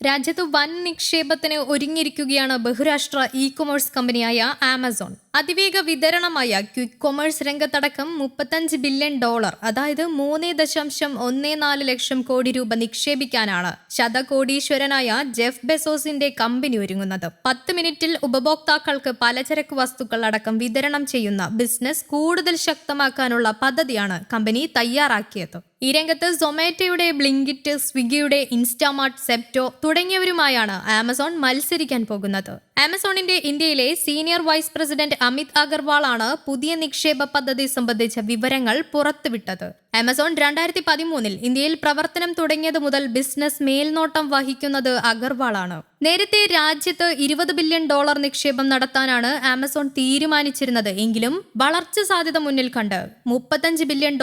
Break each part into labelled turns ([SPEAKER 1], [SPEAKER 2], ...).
[SPEAKER 1] രാജ്യത്ത് വൻ നിക്ഷേപത്തിന് ഒരുങ്ങിയിരിക്കുകയാണ് ബഹുരാഷ്ട്ര ഇ-കൊമേഴ്സ് കമ്പനിയായ ആമസോൺ. അതിവേഗ വിതരണമായ ക്വിക്ക് കൊമേഴ്സ് രംഗത്തടക്കം $35 ബില്യൺ, അതായത് 3.14 ലക്ഷം കോടി രൂപ നിക്ഷേപിക്കാനാണ് ശതകോടീശ്വരനായ ജെഫ് ബെസോസിന്റെ കമ്പനി ഒരുങ്ങുന്നത്. 10 മിനിറ്റിൽ ഉപഭോക്താക്കൾക്ക് പലചരക്ക് വസ്തുക്കൾ അടക്കം വിതരണം ചെയ്യുന്ന ബിസിനസ് കൂടുതൽ ശക്തമാക്കാനുള്ള പദ്ധതിയാണ് കമ്പനി തയ്യാറാക്കിയത്. ഈ രംഗത്ത് സൊമാറ്റോയുടെ ബ്ലിങ്കിറ്റ്, സ്വിഗ്ഗിയുടെ ഇൻസ്റ്റാമാർട്ട്, സെപ്റ്റോ തുടങ്ങിയവരുമായാണ് ആമസോൺ മത്സരിക്കാൻ പോകുന്നത്. ആമസോണിന്റെ ഇന്ത്യയിലെ senior vice president Amit Agarwal ആണ് പുതിയ നിക്ഷേപ പദ്ധതി സംബന്ധിച്ച വിവരങ്ങൾ പുറത്തുവിട്ടത്. ആമസോൺ 2013 ഇന്ത്യയിൽ പ്രവർത്തനം തുടങ്ങിയത് മുതൽ ബിസിനസ് മേൽനോട്ടം വഹിക്കുന്നത് അഗർവാളാണ്. നേരത്തെ രാജ്യത്ത് $20 ബില്യൺ നിക്ഷേപം നടത്താനാണ് ആമസോൺ തീരുമാനിച്ചിരുന്നത്. എങ്കിലും വളർച്ച സാധ്യത മുന്നിൽ കണ്ട് $35 ബില്യൺ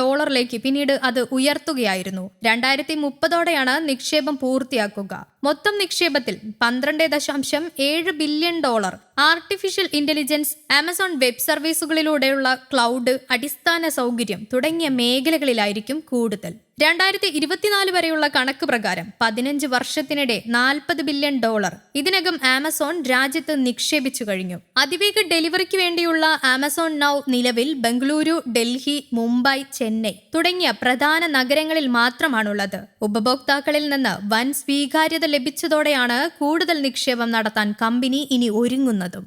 [SPEAKER 1] പിന്നീട് അത് ഉയർത്തുകയായിരുന്നു. 2030ഓടെയാണ് നിക്ഷേപം പൂർത്തിയാക്കുക. മൊത്തം നിക്ഷേപത്തിൽ $12.7 billion. Artificial intelligence, Amazon web സർവീസുകളിലൂടെയുള്ള ക്ലൗഡ്, അടിസ്ഥാന സൗകര്യം തുടങ്ങിയ മേഖലകളിലായിരിക്കും കൂടുതൽ. 2024 വരെയുള്ള കണക്ക് പ്രകാരം 15 വർഷത്തിനിടെ $40 ബില്യൺ ഇതിനകം ആമസോൺ രാജ്യത്ത് നിക്ഷേപിച്ചു കഴിഞ്ഞു. അതിവേഗ ഡെലിവറിക്ക് വേണ്ടിയുള്ള ആമസോൺ നൗ നിലവിൽ ബംഗളൂരു, ഡൽഹി, മുംബൈ, ചെന്നൈ തുടങ്ങിയ പ്രധാന നഗരങ്ങളിൽ മാത്രമാണുള്ളത്. ഉപഭോക്താക്കളിൽ നിന്ന് വൻ സ്വീകാര്യത ലഭിച്ചതോടെയാണ് കൂടുതൽ നിക്ഷേപം നടത്താൻ കമ്പനി ഇനി ഒരുങ്ങുന്നതും.